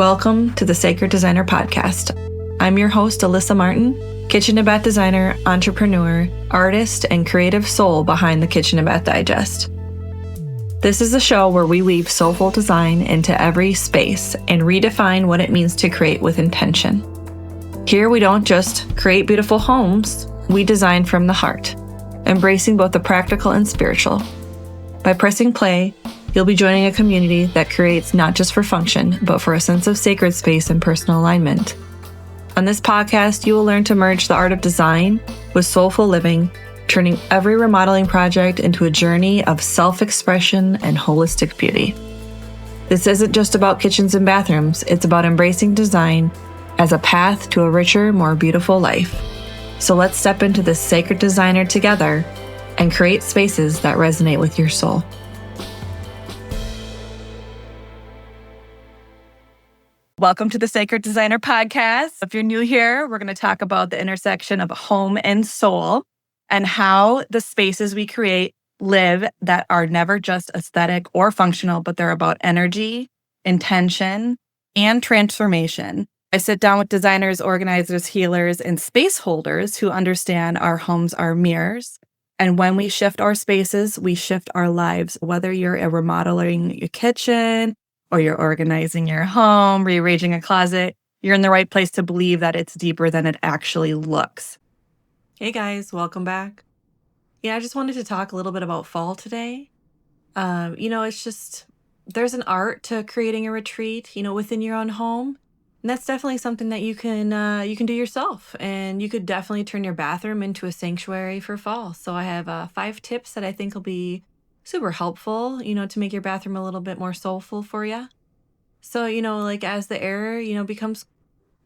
Welcome to the Sacred Designer Podcast. I'm your host, Alyssa Martin, kitchen and bath designer, entrepreneur, artist, and creative soul behind the Kitchen and Bath Digest. This is a show where we weave soulful design into every space and redefine what it means to create with intention. Here we don't just create beautiful homes, we design from the heart, embracing both the practical and spiritual. By pressing play, you'll be joining a community that creates not just for function, but for a sense of sacred space and personal alignment. On this podcast, you will learn to merge the art of design with soulful living, turning every remodeling project into a journey of self-expression and holistic beauty. This isn't just about kitchens and bathrooms, it's about embracing design as a path to a richer, more beautiful life. So let's step into this sacred designer together and create spaces that resonate with your soul. Welcome to the Sacred Designer Podcast. If you're new here, we're going to talk about the intersection of home and soul and how the spaces we create live that are never just aesthetic or functional, but they're about energy, intention, and transformation. I sit down with designers, organizers, healers, and space holders who understand our homes are mirrors. And when we shift our spaces, we shift our lives, whether you're remodeling your kitchen, or you're organizing your home, rearranging a closet, you're in the right place to believe that it's deeper than it actually looks. Hey guys, welcome back. I just wanted to talk a little bit about fall today. It's just, there's an art to creating a retreat, within your own home. And that's definitely something that you can do yourself. And you could definitely turn your bathroom into a sanctuary for fall. So I have 5 tips that I think will be super helpful, to make your bathroom a little bit more soulful for you. So, as the air, becomes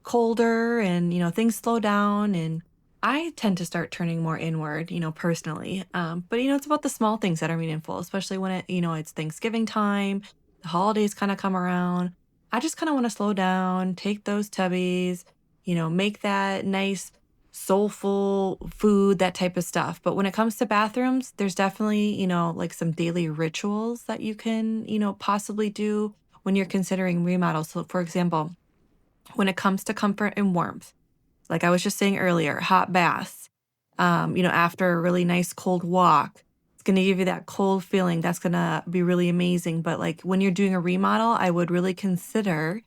colder and, things slow down, and I tend to start turning more inward, personally. But, it's about the small things that are meaningful, especially when it's Thanksgiving time, the holidays kind of come around. I just kind of want to slow down, take those tubbies, make that nice soulful food, that type of stuff. But when it comes to bathrooms, there's definitely, some daily rituals that you can, possibly do when you're considering remodels. So for example, when it comes to comfort and warmth, like I was just saying earlier, hot baths, after a really nice cold walk, it's going to give you that cold feeling. That's going to be really amazing. But like when you're doing a remodel, I would really consider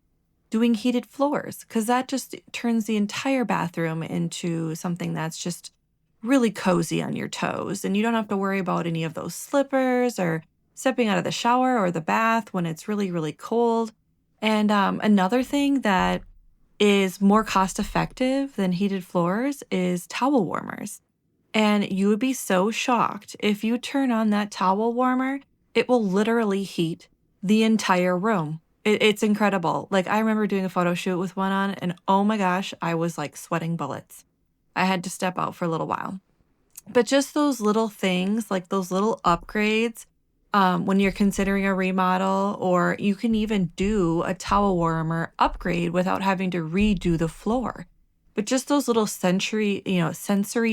doing heated floors, because that just turns the entire bathroom into something that's just really cozy on your toes. And you don't have to worry about any of those slippers or stepping out of the shower or the bath when it's really, really cold. And another thing that is more cost effective than heated floors is towel warmers. And you would be so shocked if you turn on that towel warmer, it will literally heat the entire room. It's incredible. Like I remember doing a photo shoot with one on, and oh my gosh, I was like sweating bullets. I had to step out for a little while. But just those little things, like those little upgrades, when you're considering a remodel, or you can even do a towel warmer upgrade without having to redo the floor. But just those little sensory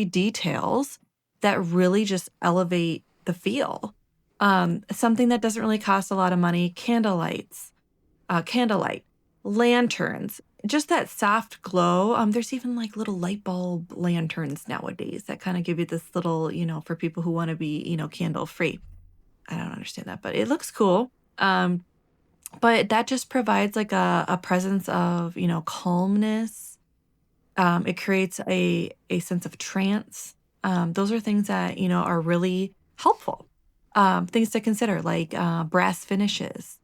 details that really just elevate the feel. Something that doesn't really cost a lot of money, candlelight, lanterns, just that soft glow. There's even like little light bulb lanterns nowadays that kind of give you this little, for people who want to be, candle free. I don't understand that, but it looks cool. But that just provides like a presence of, calmness. It creates a sense of trance. Those are things that, are really helpful. Things to consider, like brass finishes.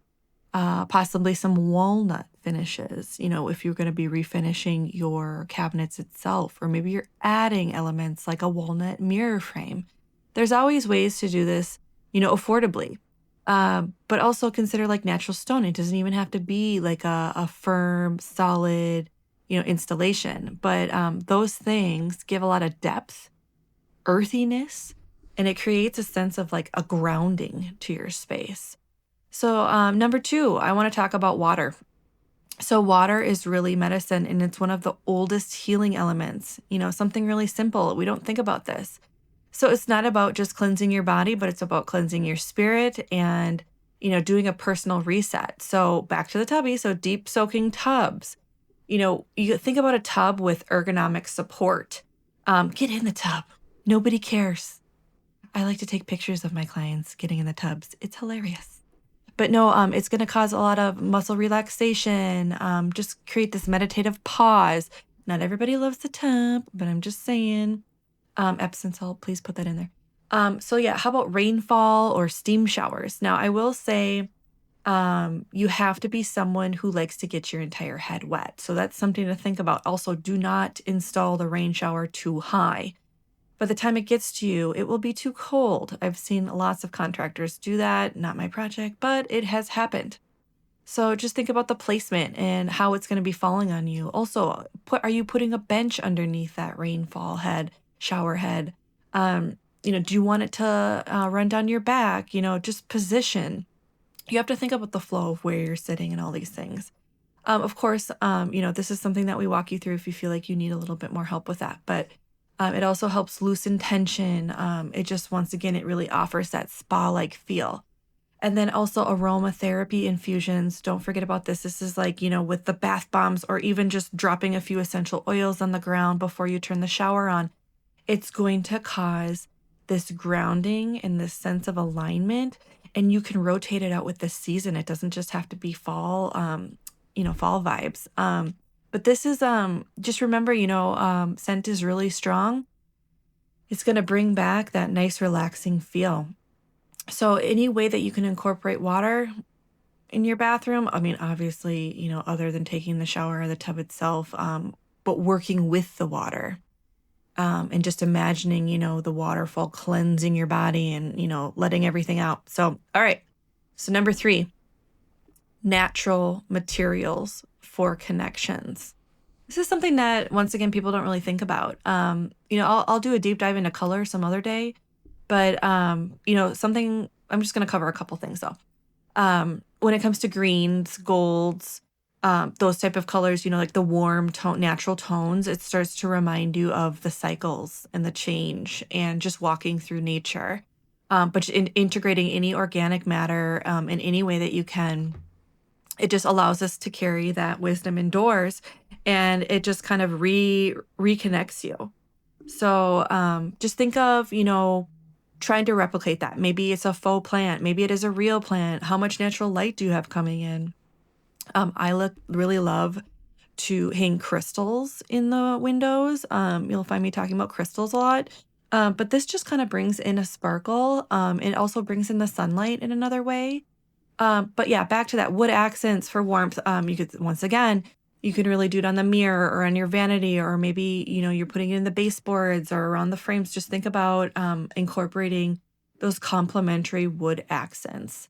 Possibly some walnut finishes, if you're going to be refinishing your cabinets itself, or maybe you're adding elements like a walnut mirror frame. There's always ways to do this, affordably, but also consider like natural stone. It doesn't even have to be like a firm, solid, installation, but those things give a lot of depth, earthiness, and it creates a sense of like a grounding to your space. So number 2, I want to talk about water. So water is really medicine, and it's one of the oldest healing elements, something really simple. We don't think about this. So it's not about just cleansing your body, but it's about cleansing your spirit and doing a personal reset. So back to the tubby. So deep soaking tubs. You think about a tub with ergonomic support. Get in the tub. Nobody cares. I like to take pictures of my clients getting in the tubs. It's hilarious. But no, it's going to cause a lot of muscle relaxation. Just create this meditative pause. Not everybody loves the tub, but I'm just saying. Epsom salt, please put that in there. So yeah, how about rainfall or steam showers? Now, I will say you have to be someone who likes to get your entire head wet. So that's something to think about. Also, do not install the rain shower too high. By the time it gets to you, it will be too cold. I've seen lots of contractors do that. Not my project, but it has happened. So just think about the placement and how it's going to be falling on you. Also, are you putting a bench underneath that rainfall head, shower head? Do you want it to run down your back? Just position. You have to think about the flow of where you're sitting and all these things. Of course, this is something that we walk you through if you feel like you need a little bit more help with that. But it also helps loosen tension. It just, once again, it really offers that spa-like feel. And then also aromatherapy infusions. Don't forget about this. This is like, with the bath bombs or even just dropping a few essential oils on the ground before you turn the shower on. It's going to cause this grounding and this sense of alignment. And you can rotate it out with the season. It doesn't just have to be fall, fall vibes. But this is, just remember, scent is really strong. It's going to bring back that nice relaxing feel. So any way that you can incorporate water in your bathroom, I mean, obviously, other than taking the shower or the tub itself, but working with the water, and just imagining, the waterfall cleansing your body and, letting everything out. So, all right. So number 3, natural materials for connections. This is something that, once again, people don't really think about. I'll do a deep dive into color some other day. But, something, I'm just going to cover a couple things though. When it comes to greens, golds, those type of colors, like the warm tone, natural tones, it starts to remind you of the cycles and the change and just walking through nature. But integrating any organic matter in any way that you can, it just allows us to carry that wisdom indoors, and it just kind of reconnects you. So just think of, trying to replicate that. Maybe it's a faux plant. Maybe it is a real plant. How much natural light do you have coming in? I really love to hang crystals in the windows. You'll find me talking about crystals a lot. But this just kind of brings in a sparkle. It also brings in the sunlight in another way. But yeah, back to that wood accents for warmth. You could, once again, you can really do it on the mirror or on your vanity, or maybe, you're putting it in the baseboards or around the frames. Just think about incorporating those complementary wood accents.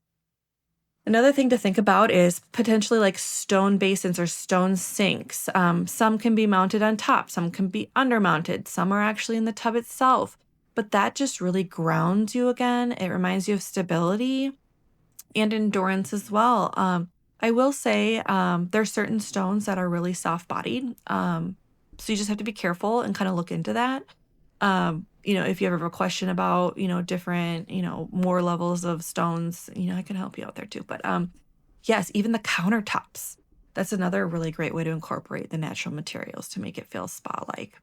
Another thing to think about is potentially like stone basins or stone sinks. Some can be mounted on top, some can be undermounted, some are actually in the tub itself. But that just really grounds you again. It reminds you of stability and endurance as well. I will say there's certain stones that are really soft-bodied. So you just have to be careful and kind of look into that. If you ever have a question about, different, more levels of stones, I can help you out there too. But yes, even the countertops, that's another really great way to incorporate the natural materials to make it feel spa-like.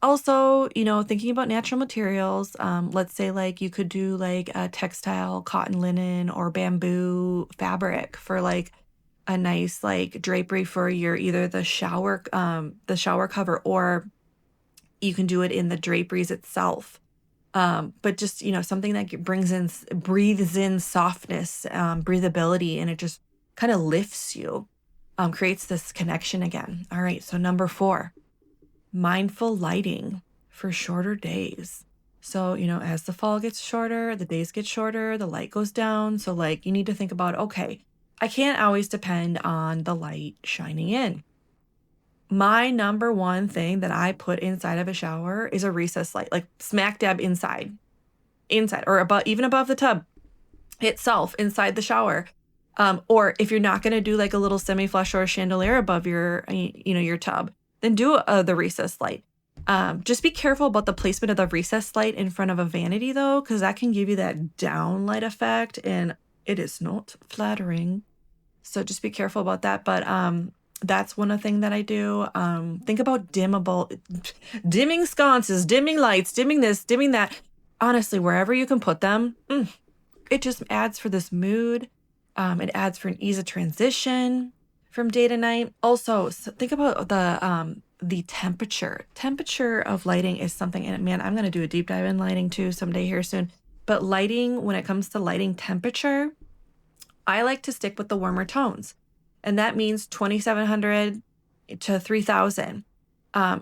Also, thinking about natural materials, let's say like you could do like a textile, cotton linen, or bamboo fabric for like a nice like drapery for your either the shower cover, or you can do it in the draperies itself. But just, something that breathes in softness, breathability, and it just kind of lifts you, creates this connection again. All right. So number 4. Mindful lighting for shorter days. So, as the fall gets shorter, the days get shorter, the light goes down. So like you need to think about, okay, I can't always depend on the light shining in. My number one thing that I put inside of a shower is a recessed light, like smack dab inside or above, even above the tub itself, inside the shower. Or if you're not going to do like a little semi-flush or a chandelier above your tub, then do the recessed light. Just be careful about the placement of the recessed light in front of a vanity though, because that can give you that down light effect. And it is not flattering. So just be careful about that. But that's one of the things that I do. Think about dimming sconces, dimming lights, dimming this, dimming that. Honestly, wherever you can put them, it just adds for this mood. It adds for an ease of transition from day to night. Also, think about the temperature. Temperature of lighting is something, and man, I'm gonna do a deep dive in lighting too someday here soon. But lighting, when it comes to lighting temperature, I like to stick with the warmer tones, and that means 2,700 to 3,000.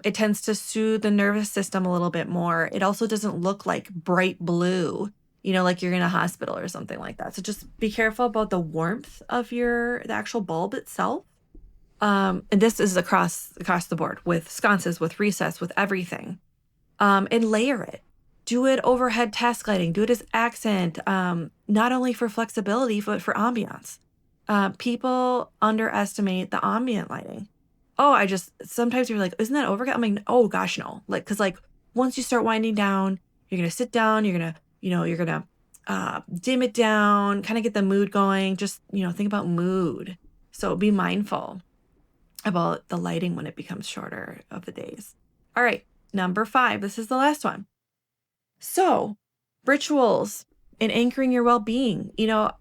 It tends to soothe the nervous system a little bit more. It also doesn't look like bright blue, like you're in a hospital or something like that. So just be careful about the warmth of the actual bulb itself. And this is across the board with sconces, with recess, with everything. And layer it. Do it overhead task lighting. Do it as accent, not only for flexibility, but for ambiance. People underestimate the ambient lighting. Oh, sometimes you're like, isn't that overkill? I'm like, oh gosh, no. Cause once you start winding down, you're going to sit down, you're going to, dim it down, kind of get the mood going. Just, think about mood. So be mindful about the lighting when it becomes shorter of the days. All right. Number 5, this is the last one. So, rituals and anchoring your well-being.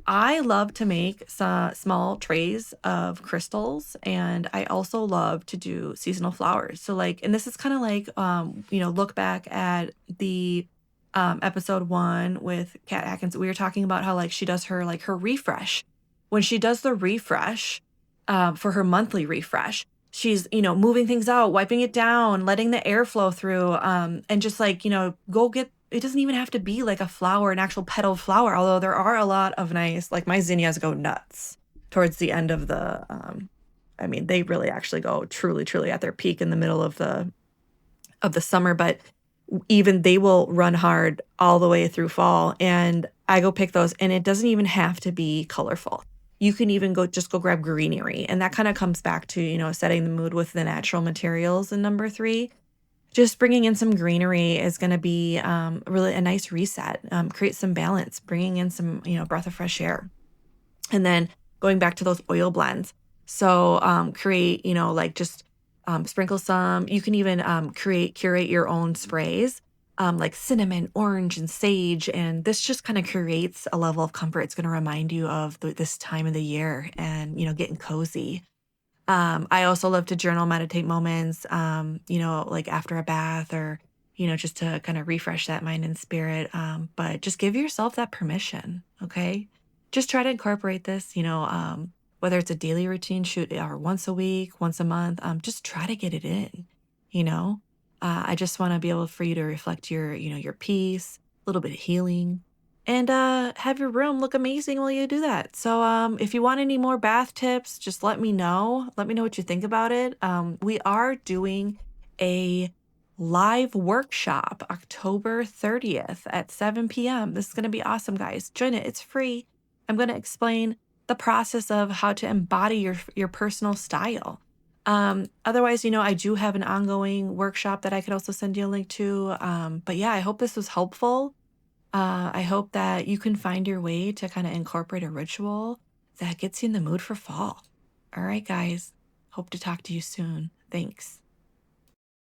I love to make some small trays of crystals, and I also love to do seasonal flowers. So and this is kind of look back at the episode 1 with Kat Atkins. We were talking about how she does her her refresh. When she does the refresh for her monthly refresh, she's, moving things out, wiping it down, letting the air flow through, and just go get, it doesn't even have to be like a flower, an actual petal flower, although there are a lot of nice, my zinnias go nuts towards the end of the, they really actually go truly, truly at their peak in the middle of the summer, but even they will run hard all the way through fall. And I go pick those, and it doesn't even have to be colorful. You can even go grab greenery. And that kind of comes back to, setting the mood with the natural materials in number 3. Just bringing in some greenery is going to be really a nice reset, create some balance, bringing in some, breath of fresh air. And then going back to those oil blends. So create, sprinkle some. You can even curate your own sprays, like cinnamon, orange, and sage. And this just kind of creates a level of comfort. It's going to remind you of this time of the year and, getting cozy. I also love to journal, meditate moments, after a bath or, just to kind of refresh that mind and spirit. But just give yourself that permission. Okay. Just try to incorporate this, whether it's a daily routine shoot or once a week, once a month, just try to get it in, I just want to be able for you to reflect your peace, a little bit of healing, and have your room look amazing while you do that. So if you want any more bath tips, just let me know. Let me know what you think about it. We are doing a live workshop October 30th at 7 p.m. This is going to be awesome, guys. Join it. It's free. I'm going to explain the process of how to embody your personal style. Otherwise, I do have an ongoing workshop that I could also send you a link to. But yeah, I hope this was helpful. I hope that you can find your way to kind of incorporate a ritual that gets you in the mood for fall. All right, guys. Hope to talk to you soon. Thanks.